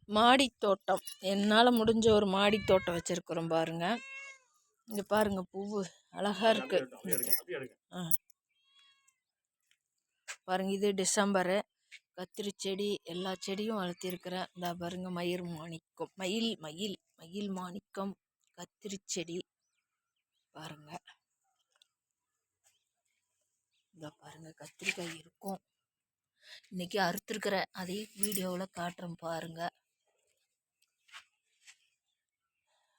மாடி தோட்டம். என்னால் முடிஞ்ச ஒரு மாடி தோட்டம் வச்சுருக்குறோம் பாருங்க. இங்கே பாருங்க, பூவு அழகாக இருக்கு. பாருங்க, இது டிசம்பரு. கத்திரி செடி, எல்லா செடியும் வளர்த்திருக்கிறேன். இந்த பாருங்க, மயில் மாணிக்கம் கத்திரி செடி பாருங்க. இந்த பாருங்க, கத்திரிக்காய் இருக்கும். இன்னைக்கு அறுத்துருக்கிற அதே வீடியோவில் காட்டுறேன் பாருங்க.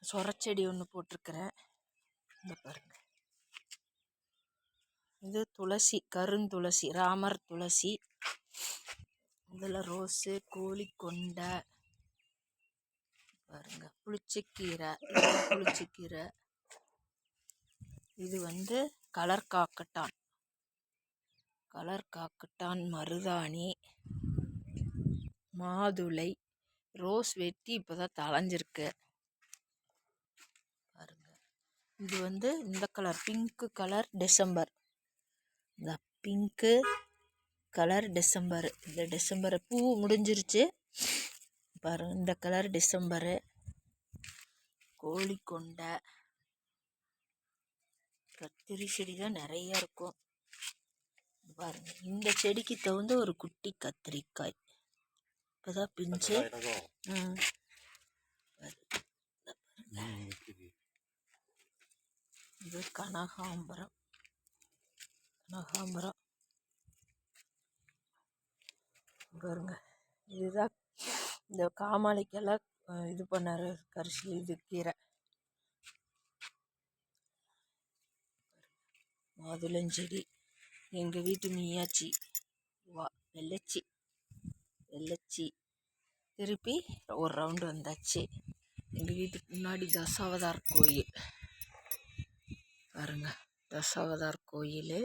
சொரச்செடி ஒன்று போட்டிருக்கிறேன். இந்த பாருங்க, இது துளசி, கருந்துளசி, ராமர் துளசி. இதில் ரோஸு, கோழிக்கொண்டை பாருங்க, புளிச்சக்கீரை, புளிச்சக்கீரை. இது வந்து கலர் காக்கட்டான், மருதாணி, மாதுளை, ரோஸ் வெட்டி இப்போதான் தளைஞ்சிருக்கு பாருங்க. இது வந்து இந்த கலர், பிங்க்கு கலர் டிசம்பர். இந்த பிங்க்கு கலர் டிசம்பர். இந்த டிசம்பர் பூ முடிஞ்சிருச்சு பாருங்க. இந்த கலர் டிசம்பரு. கோழிக்கொண்டை, கத்திரி செடி தான் நிறைய இருக்கும் பாருங்க. இந்த செடிக்கு தகுந்த ஒரு குட்டி கத்திரிக்காய் இப்போதான் பிஞ்சு. இது கனகாம்பரம் பாருங்க. இதுதான் இந்த காமாலைக்கெல்லாம் இது பண்ணாரு கரிசல். இது கீரை. மாதுளஞ்செடி, எங்கள் வீட்டு மீயாச்சி வெள்ளச்சி திருப்பி ஒரு ரவுண்டு வந்தாச்சு. எங்கள் வீட்டுக்கு முன்னாடி தசாவதார் கோயில் பாருங்க. தசாவதார் கோயில்.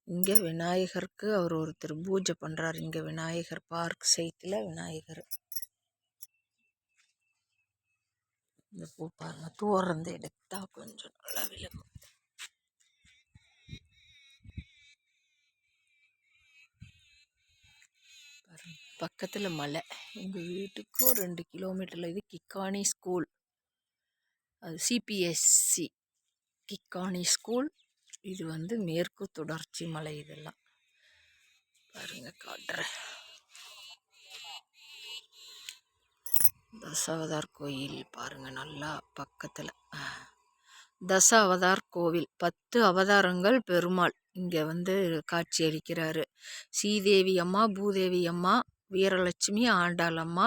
இங்கே விநாயகருக்கு அவர் ஒருத்தர் பூஜை பண்ணுறாரு. இங்கே விநாயகர் பார்க் சைட்டில் விநாயகர். இந்த பூ பாருங்க, தோறந்து எடுத்தா கொஞ்சம் நல்லா விழுகும். பக்கத்தில் மலை. எங்கள் வீட்டுக்கும் 2 கிலோமீட்டரில். இது கிக்கானி ஸ்கூல், அது சிபிஎஸ்சி கிக்கானி ஸ்கூல். இது வந்து மேற்கு தொடர்ச்சி மலை. இதெல்லாம் பாருங்க, காட்டுறேன். தசாவதார் கோயில் பாருங்க, நல்லா பக்கத்தில். தசாவதார் கோவில், 10 அவதாரங்கள் பெருமாள் இங்கே வந்து காட்சி அளிக்கிறாரு. ஸ்ரீதேவி அம்மா, பூதேவி அம்மா, வீரலட்சுமி, ஆண்டாள் அம்மா,